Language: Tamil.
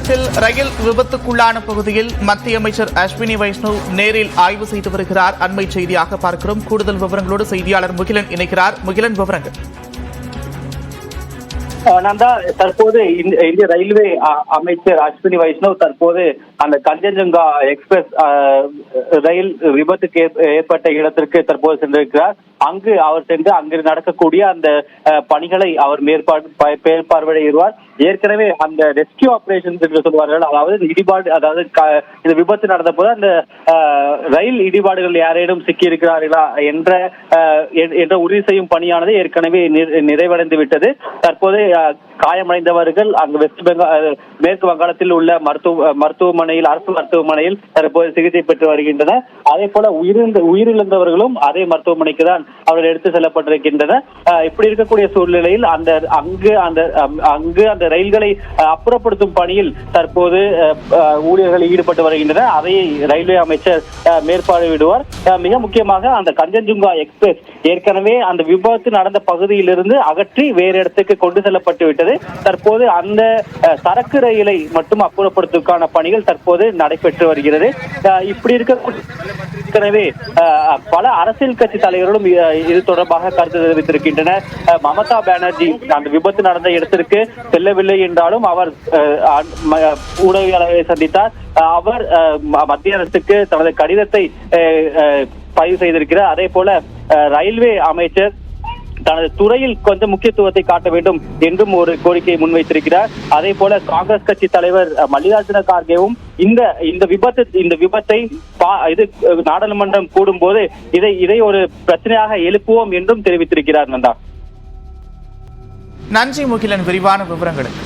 தமிழகத்தில் ரயில் விபத்துக்குள்ளான பகுதியில் மத்திய அமைச்சர் அஸ்வினி வைஷ்ணவ் நேரில் ஆய்வு செய்து வருகிறார். அண்மை செய்தியாக பார்க்கிறோம். கூடுதல் விவரங்களோடு செய்தியாளர் முகிலன் இணைக்கிறார். முகிலன், விவரங்கள். நந்தா, தற்போது இந்திய ரயில்வே அமைச்சர் அஸ்வினி வைஷ்ணவ் தற்போது அந்த கஞ்சன்ஜங்கா எக்ஸ்பிரஸ் ரயில் விபத்துக்கு ஏற்பட்ட இடத்திற்கு தற்போது சென்றிருக்கிறார். அங்கு அவர் சென்று அங்கு நடக்கக்கூடிய அந்த பணிகளை அவர் மேற்பார்வையிடுவார். ஏற்கனவே அந்த ரெஸ்கியூ ஆபரேஷன் என்று சொல்வார்கள், அதாவது இடிபாடு, அதாவது இந்த விபத்து நடந்த போது அந்த ரயில் இடிபாடுகள் யாரேனும் சிக்கி இருக்கிறார்களா என்ற உறுதி செய்யும் பணியானது ஏற்கனவே நிறைவடைந்து விட்டது. தற்போது காயமடைந்தவர்கள் அங்கு மேற்கு வங்காளத்தில் உள்ள மருத்துவமனையில், அரசு மருத்துவமனையில் தற்போது சிகிச்சை பெற்று வருகின்றனர். அதே போல உயிரிழந்தவர்களும் அதே மருத்துவமனைக்கு தான் அவர்கள் எடுத்து செல்லப்பட்டிருக்கின்றனர். இப்படி இருக்கக்கூடிய சூழ்நிலையில் அங்கு அந்த ரயில்களை அப்புறப்படுத்தும் பணியில் தற்போது ஊழியர்கள் ஈடுபட்டு வருகின்றனர். அதை ரயில்வே அமைச்சர் மேற்பார்வையிடுவார். மிக முக்கியமாக அந்த கஞ்சன்ஜுங்கா எக்ஸ்பிரஸ் ஏற்கனவே அந்த விபத்து நடந்த பகுதியிலிருந்து அகற்றி வேறு இடத்துக்கு கொண்டு செல்லப்பட்டு விட்டது. தற்போது அந்த சரக்கு ரயிலை மட்டும் அப்புறப்படுத்துவதற்கான பணிகள் தற்போது நடைபெற்று வருகிறது. இப்படி ஏற்கனவே பல அரசியல் கட்சி தலைவர்களும் இது தொடர்பாக கருத்து தெரிவித்திருக்கின்றனர். மமதா பானர்ஜி அந்த விபத்து நடந்த இடத்திற்கு செல்லவில்லை என்றாலும் அவர் ஊடகங்களை சந்தித்தார். அவர் மத்திய அரசுக்கு தனது கடிதத்தை பதிவு செய்திருக்கிறார். அதே போல ரயில்வே அமைச்சர் தனது துறையில் கொஞ்சம் முக்கியத்துவத்தை காட்ட வேண்டும் என்றும் ஒரு கோரிக்கையை முன்வைத்திருக்கிறார். அதே போல காங்கிரஸ் கட்சி தலைவர் மல்லிகார்ஜுன கார்கேவும் இந்த விபத்தை நாடாளுமன்றம் கூடும் போது இதை ஒரு பிரச்சனையாக எழுப்புவோம் என்றும் தெரிவித்திருக்கிறார். நந்தா, நன்றி முகிலன், விரிவான விவரங்களுக்கு.